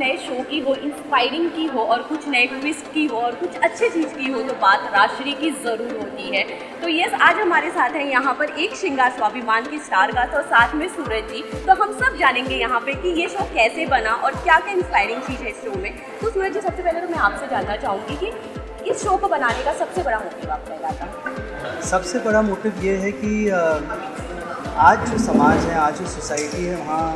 नए शो की हो, इंस्पायरिंग की हो और कुछ नए ट्विस्ट की हो और कुछ अच्छी चीज़ की हो तो बात राजश्री की ज़रूर होती है। तो यस, आज हमारे साथ हैं यहाँ पर एक श्रृंगार स्वाभिमान की स्टारकास्ट और साथ में सूरज जी। तो हम सब जानेंगे यहाँ पे कि ये शो कैसे बना और क्या क्या इंस्पायरिंग चीज़ है इस शो में। तो सूरज जी, सबसे पहले तो मैं आपसे जानना चाहूँगी कि इस शो को बनाने का सबसे बड़ा मोटिव आपका क्या था? सबसे बड़ा मोटिव ये है कि आज जो समाज है, आज जो सोसाइटी है, वहाँ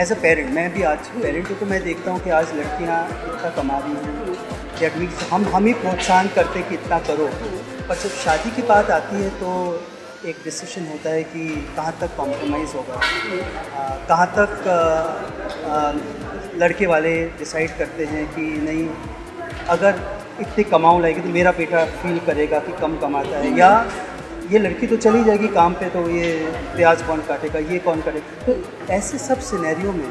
एज अ पेरेंट, मैं भी आज पेरेंट हूँ तो मैं देखता हूँ कि आज लड़कियाँ इतना कमा रही हैं, दैट मीन्स हम ही प्रोत्साहन करते कि इतना करो, पर जब शादी की बात आती है तो एक डिसीजन होता है कि कहाँ तक कॉम्प्रोमाइज़ होगा, कहाँ तक लड़के वाले डिसाइड करते हैं कि नहीं, अगर इतनी कमाऊँ लाएगी तो मेरा बेटा फील करेगा कि कम कमाता है, या ये लड़की तो चली जाएगी काम पे तो ये प्याज कौन काटेगा, ये कौन काटेगा। तो ऐसे सब सिनेरियो में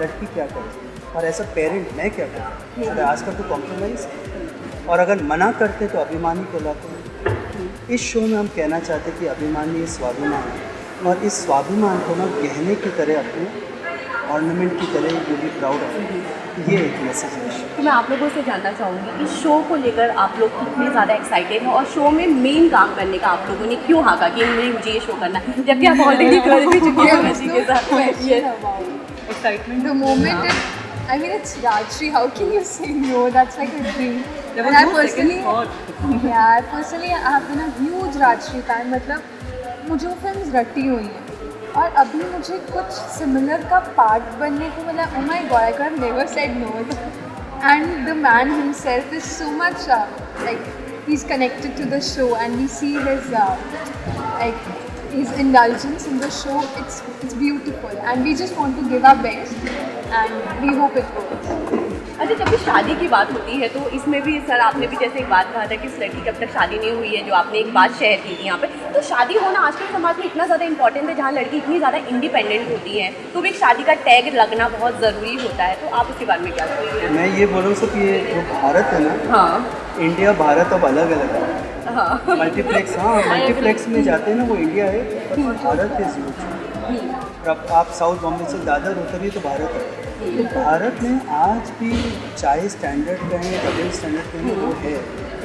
लड़की क्या करे और एज अ पेरेंट मैं क्या करूँ? आजकल तो कॉम्प्रोमाइज़, और अगर मना करते तो अभिमानी कहलाते हैं। इस शो में हम कहना चाहते हैं कि अभिमानी ये स्वाभिमान है, और इस स्वाभिमान को ना गहने की तरह अपने ऑर्नामेंट की तरह यू बी प्राउड ऑफ, ये एक मैसेज है। तो मैं आप लोगों से जानना चाहूँगी कि शो को लेकर आप लोग कितने ज़्यादा एक्साइटेड हैं और शो में मेन काम करने का आप लोगों ने क्यों हाका कि नहीं मुझे ये शो करना है, जबकि आप ऑलरेडी कर भी चुके हैं रजनी के साथ में। Excitement. The moment I mean, it's Rajshri. How can you say no? That's like a dream. And I personally, I have been a huge Rajshri fan. मतलब मुझे वो फिल्म्स रटी हुई हैं और अभी मुझे कुछ सिमिलर का पार्ट बनने को मिला। Oh my God, I could have never said no. And the man himself is so much like he's connected to the show, and we see his like his indulgence in the show. It's beautiful, and we just want to give our best, and we hope it works. अच्छा, जब भी शादी की बात होती है तो इसमें भी सर आपने भी जैसे एक बात कहा था कि इस लड़की की अब तक शादी नहीं हुई है, जो आपने एक बात शेयर की थी यहाँ पे, तो शादी होना आजकल समाज में इतना ज़्यादा इंपॉर्टेंट है, जहाँ लड़की इतनी ज़्यादा इंडिपेंडेंट होती है तो भी एक शादी का टैग लगना बहुत ज़रूरी होता है। तो आप उसके बारे में क्या सोचते हैं? मैं ये बोलूँ सर कि ये जो भारत है ना, हाँ, इंडिया भारत अब अलग अलग है। हाँ, मल्टीप्लेक्स में जाते हैं ना, वो इंडिया है, पर भारत इज ह्यूज। अब आप साउथ बॉम्बे से दादर उतरिए तो भारत है। तो भारत में आज भी चाहे स्टैंडर्ड कहें, डबल स्टैंडर्ड कहें, वो है।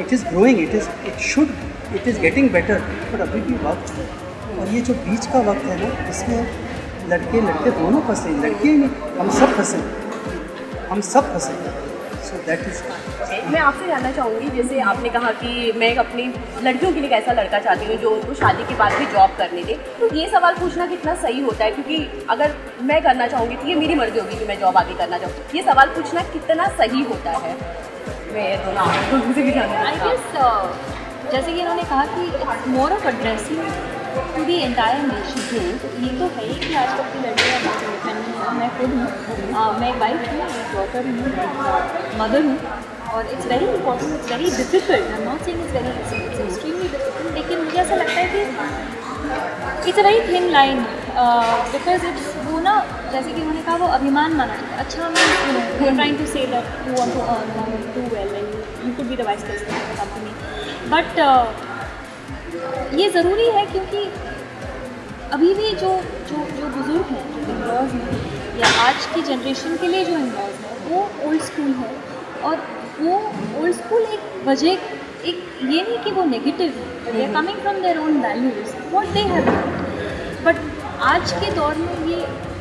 It is growing, it is getting better, पर अभी भी वक्त है। और ये जो बीच का वक्त है ना, इसमें लड़के दोनों फंसे, लड़के ही नहीं, हम सब फंसे। So that is. मैं आपसे जानना चाहूँगी, जैसे आपने कहा कि मैं अपनी लड़कियों के लिए ऐसा लड़का चाहती हूँ जो उनको शादी के बाद भी जॉब करने दे, तो ये सवाल पूछना कितना सही होता है? क्योंकि अगर मैं करना चाहूँगी तो ये मेरी मर्जी होगी कि मैं जॉब आगे करना चाहूँ, ये सवाल पूछना कितना सही होता है? मैं दोनों आप लोगों से भी जानना आई गेस जैसे कि इन्होंने कहा कि it's more of addressing to the entire nation. ये तो है ही कि आजकल की लड़कियाँ बहुत इंडिपेंडेंट हैं। मैं खुद हूँ, मैं एक वाइफ हूँ, एक डॉटर हूँ, मदर हूँ, और it's very important, it's very difficult. I am not saying it's very difficult, it's extremely difficult, लेकिन मुझे ऐसा लगता है कि it's a very thin line, because it's वो ना, जैसे कि उन्होंने कहा, वो अभिमान माना जाता है। अच्छा, मैं you are trying to say that you want to earn, you want to do well, and you could be the vice president of the company, but ये ज़रूरी है क्योंकि अभी भी जो बुज़ुर्ग हैं, जो इन-लॉज़ हैं, या आज की जनरेशन के लिए जो इन-लॉज़ हैं, वो ओल्ड स्कूल है। और वो ओल्ड स्कूल एक वजह, एक ये नहीं कि वो नेगेटिव है, they are coming from their own values what they have, but आज के दौर में ये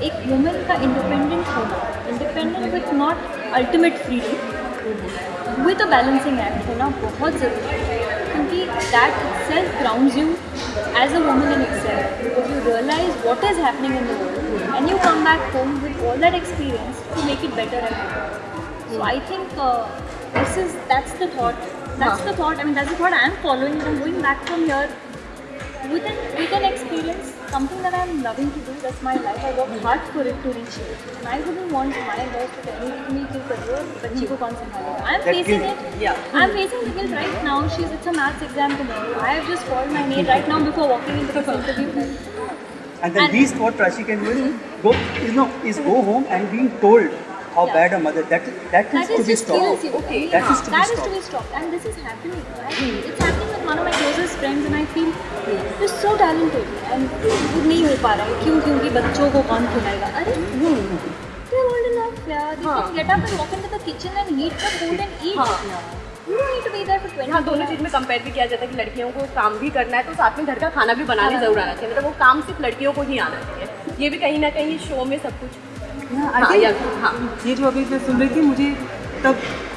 एक वुमेन का इंडिपेंडेंट होना, independent with not ultimate freedom, with a balancing act होना बहुत ज़रूरी है, क्योंकि that itself grounds you as a woman in itself, because you realize what is happening in the world and you come back home with all that experience to make it better and better. So I think that's the thought. I mean, that's the thought I am following. I'm going back from here with an experience, something that I'm loving to do. That's my life. I worked hard for it to reach here, and I wouldn't want my boss to tell me कि करियो बच्ची को कौन संभालेगा. I'm facing it. I'm facing the guilt right now. It's a maths exam tomorrow. I have just called my maid right now before walking into this interview. And the least what Rashi can do is go home and being told how bad a mother. That is to be stopped. Okay. That is to be stopped. And this is happening. It's happening with one of my closest friends, and I feel he's so talented. And वो नहीं हो पा रहा है, क्योंकि बच्चों को कौन खिलाएगा? अरे they're old enough. life. Yeah, they can get up and walk into the kitchen and heat the food and eat. You don't need to be there for 20 हाँ, दोनों चीज़ में कंपेयर भी किया जाता है कि लड़कियों को काम भी करना है तो साथ में घर का खाना भी बनाने जरूर आना चाहिए, मतलब वो काम सिर्फ लड़कियों को ही आना चाहिए। ये भी कहीं ना कहीं शो में सब कुछ हाँ, ये जो अभी मैं सुन रही थी मुझे तब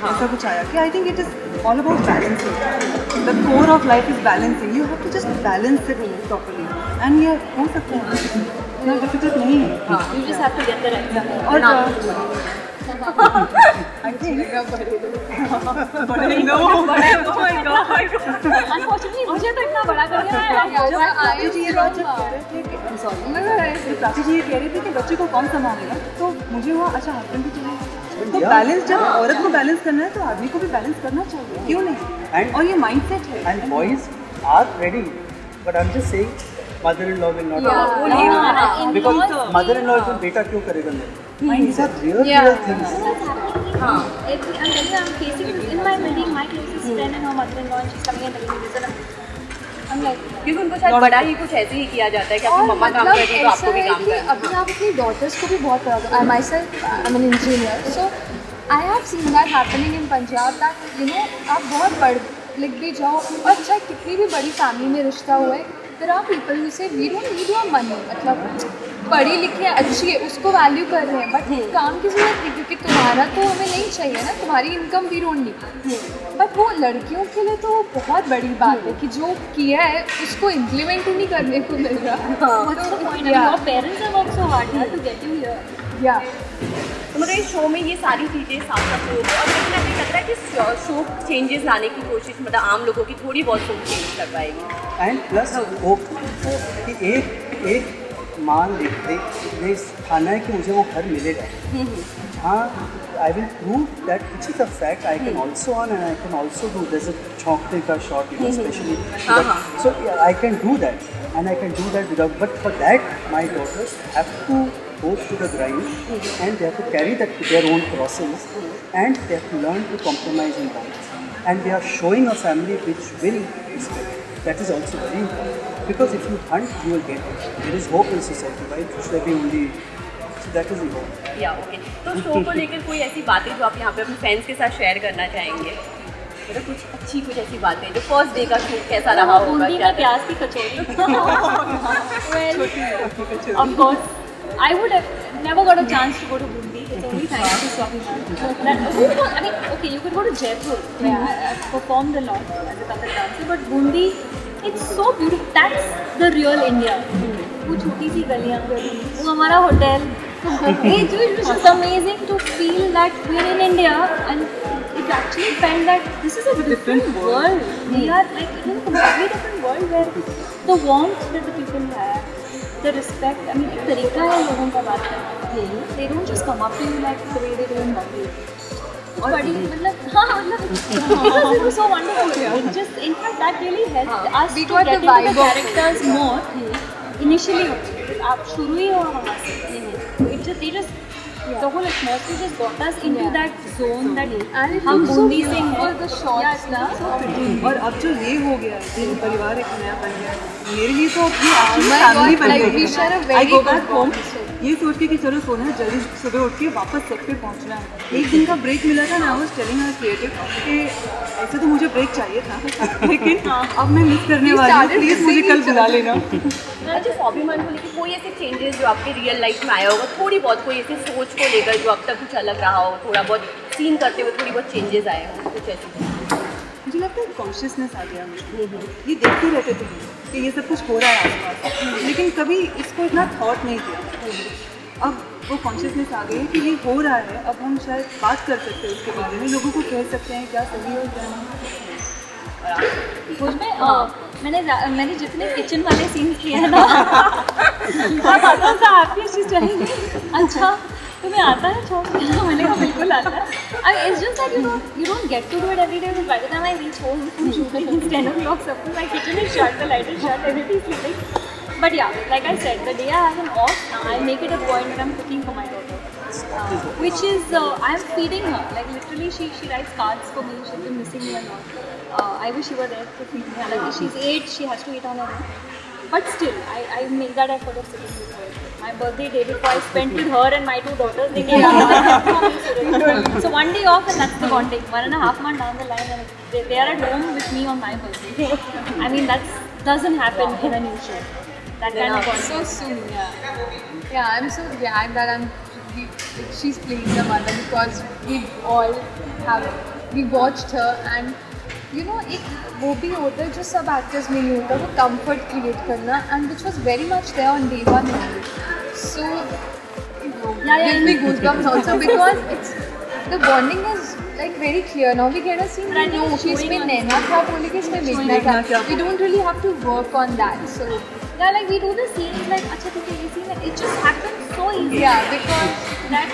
ऐसा कुछ आया कि I think it is all about balancing. The core of life is balancing. You have to just balance it properly and ये हो सकता है, इतना डिफिकल्ट नहीं है। You just have to get the right stuff. और आई थिंक Unfortunately, मुझे तो इतना बड़ा कर दिया है। I जी ये बात जब कह रहे थे कि सॉरी प्राची जी ये कह रही थी कि बच्चे को कौन संभालेगा, तो मुझे हुआ अच्छा हस्बैंड भी चाहिए। तो बैलेंस जब औरत को बैलेंस करना है तो आदमी को भी बैलेंस करना चाहिए, क्यों नहीं? और ये माइंडसेट है। And boys are ready, but I'm just saying, mother-in-law will not. वो नहीं होना। Because mother-in-law को बेटा क्यों करेगा नहीं? These are real things. I'm telling you, I'm facing this in my wedding. My closest friend and her mother-in-law, and she's coming and telling me this. I'm like, क्योंकि उनको शायद बड़ा ही कुछ ऐसे ही किया जाता है कि आपकी मम्मा काम कर रही है तो आपको भी काम करना है। अभी आप अपनी डॉटर्स को भी बहुत करा दो। I myself I am an engineer, so I have seen that happening in Punjab that you know आप बहुत पढ़ लिख भी जाओ और चाहे कितनी भी बड़ी फैमिली में रिश्ता हुआ है, there are people who say we don't need your money, मतलब पढ़ी लिखी है अच्छी है उसको वैल्यू कर रहे हैं, बट काम की जरूरत नहीं क्योंकि तुम्हारा तो हमें नहीं चाहिए ना, तुम्हारी income we don't need. But वो लड़कियों के लिए तो बहुत बड़ी बात है कि जो किया है उसको इम्प्लीमेंट ही नहीं करने को मिल रहा। what's the point? I mean, your parents have worked so hard to get you here. या तो मतलब इस शो में ये सारी चीज़ें साफ साफ हो गई और कहीं ना कहीं लग रहा है कि शो चेंजेस लाने की कोशिश मतलब आम लोगों की थोड़ी बहुत सोच चेंज कर पाएगी। एंड प्लस होप कि एक मान ले खाना है कि मुझे वो घर मिलेगा। हाँ, I will prove that which is a fact I can also earn and I can also do this छौंकने का shot specially, so I can do that and I can do that without, but for that my daughters have to go to the grind and they have to carry that to their own process and they have to learn to compromise in balance, and they are showing a family which will respect. That is also very important because if you hunt you will get it. There is hope in society, right? Should there be only, so that is the hope. या okay, तो show को लेकर कोई ऐसी बातें जो आप यहाँ पे अपने फैंस के साथ शेयर करना चाहेंगे, मतलब कुछ अच्छी कुछ ऐसी बातें जो फर्स्ट डे का शूट कैसा रहा होगा? बूंदी में प्याज की कचौड़ी। Well, of course, I would have never got a chance to go to Bundi. It's only thanks to Swami. I mean, okay, you could go to Jaipur. Yeah, I've performed a lot as a Kathak dancer, but Bundi, it's so beautiful. That's the real India. वो छोटी सी गलियाँ, वो हमारा hotel. It was amazing to feel that we're in India and it actually felt that this is a different world. We are like in a completely different world where the warmth that the people have, the respect, I mean, एक तरीका है लोगों का बात करने का। They don't just come up to you like the way they do in Bombay. और बड़ी मतलब हाँ मतलब it was so wonderful. It just in fact that really helped us We to got get the into the vibe of characters more initially. आप शुरू ही हो वहाँ से। It just they just the whole atmosphere just got us into that zone that and it हम looks so Bundi से beautiful, हैं। the shots ना। और अब जो ये हो गया है, ये परिवार एक नया बन गया है, मेरे लिए तो अपनी Oh my फैमिली God, बन like, गई we share a है। very I go good back home, bond. ये सोच के कि चलो सोना है, जल्दी सुबह उठ के वापस सेट पे पहुंचना है। एक दिन का ब्रेक मिला था ना, I was telling our creative कि ऐसे तो मुझे ब्रेक चाहिए था लेकिन अब मैं मिस करने वाली हूँ, प्लीज़ मुझे कल बुला लेना। अच्छा, स्वाभिमान को लेकर कोई ऐसे चेंजेस जो आपके रियल लाइफ में आया होगा, थोड़ी बहुत कोई ऐसी सोच को लेकर जो अब तक कुछ अलग रहा हो, थोड़ा बहुत सीन करते हुए थोड़ी बहुत चेंजेस आए हो, कुछ ऐसे? मुझे लगता है कॉन्शियसनेस आ गया मुझे। ये देखते रहते थे कि ये सब कुछ हो रहा है आसपास, लेकिन कभी इसको इतना थॉट नहीं किया। अब वो कॉन्शियसनेस आ गई है कि ये हो रहा है, अब हम शायद बात कर सकते हैं उसके बारे में, लोगों को कह सकते हैं क्या सही और क्या नहीं। उसमें मैंने जितने किचन वाले सीन्स किए हैं ना अच्छा तुम्हें आता है छोड़ मैंने कहा बिल्कुल आता है। It's just that you don't get to do it every day. By the time I reach home from shooting, it's 10 o'clock. Something my kitchen is shut, the light is shut, everything's sleeping. But yeah, like I said, the day I have an off, I make it a point when I'm cooking for my daughter, which is I'm feeding her. Like literally, she writes cards for me. She's been missing me a lot. I wish she were there to feed me. Like she's 8, she has to eat on her own. but still, I make that effort of sitting with her. My birthday day before I spent with her and my two daughters. They came so one day off and that's the bonding. 1.5 months down the line and they are at home with me on my birthday. I mean, that doesn't happen in a new show. That kind of bonding. So soon, yeah. Yeah, I'm so glad that she's playing the mother because we watched her and you know एक वो भी होता है जो सब actors में नहीं होता वो कंफर्ट क्रिएट करना and which was very much there on day one only. So give me goosebumps also because it's the bonding is like very clear now. We get a scene we know कि इसमें नैना था बोले कि इसमें मेघना था. We don't really have to work on that. So yeah, like we do the scenes like अच्छा ठीक है ये scene है. It just happens so easy. yeah, because that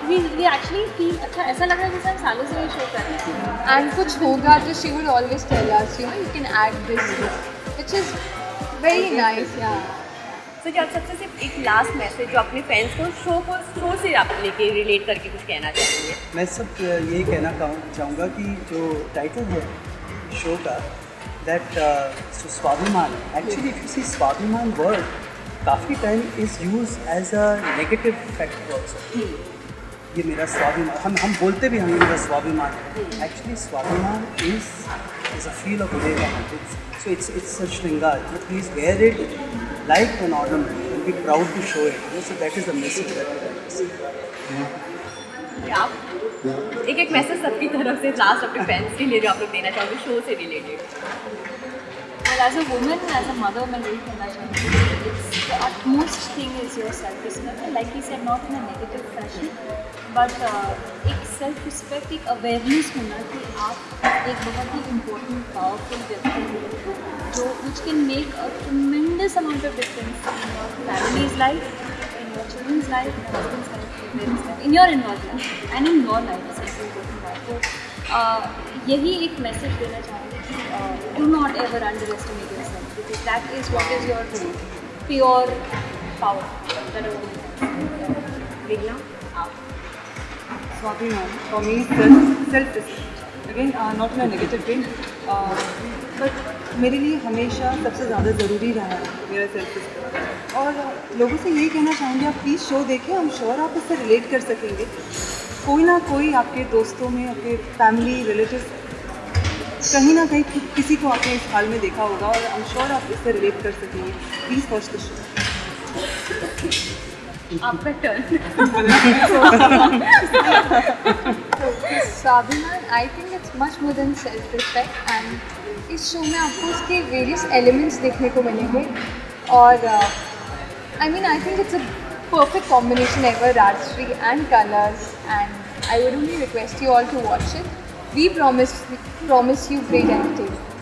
we actually feel अच्छा ऐसा लग रहा है जैसे हम सालों से ये शो कर रहे हैं. and कुछ होगा तो she would always tell us you know you can add this which is very nice. yeah. तो जो आप सबसे सिर्फ एक लास्ट मैसेज जो अपने फैंस को शो से आप लेके रिलेट करके कुछ कहना चाहेंगे? मैं सब यही कहना चाहूँगा कि जो टाइटल है शो का दैट स्वाभिमान एक्चुअली इफ यू सी स्वाभिमान वर्ड काफ़ी time is use as a negative factor also. ये मेरा स्वाभिमान हम बोलते भी हमें मेरा स्वाभिमान है. एक्चुअली स्वाभिमान is a feel of so it's a श्रृंगार. Please wear it like an ornament and be proud to show it. So that is the message that we like to see. आप एक मैसेज सबकी तरफ से last अपने fans के लिए जो आप लोग देना चाहोगे शो से related? Well, as a woman, as a mother, मैं यही कहना चाहूँगी it's the utmost thing is your self-respect. Like he said, not in a negative fashion, but एक self-respect, एक awareness होना कि आप एक बहुत ही important, powerful व्यक्ति हो जो which can make a tremendous amount of difference in your family's life, in your children's life, in your husband's life, in your parents' life, in your in-laws' life, and in your life as a important life. तो यही एक message देना चाहूँगी कि do not ever underestimate yourself because that is what is your pure power. That is मेघना आप? स्वाभिमान for me self-respect. Again, not in a negative way, but मेरे लिए हमेशा सबसे ज़्यादा ज़रूरी रहा है मेरा सेल्फ रिस्पेक्ट. और लोगों से यही कहना चाहूँगी आप प्लीज़ शो देखें. I'm sure आप इससे रिलेट कर सकेंगे. कोई ना कोई आपके दोस्तों में आपके फैमिली रिलेटिव कहीं ना कहीं किसी को आपने इस हाल में देखा होगा और I'm sure आप इससे रिलेट कर सकेंगे. Please watch the show. आपका टर्न. स्वाभिमान I think it's much more than self respect and इस शो में आपको उसके वेरियस एलिमेंट्स देखने को मिलेंगे और I mean I think it's a perfect combination ever, Rajshri and colors, and I would only request you all to watch it. We promise you great entertainment.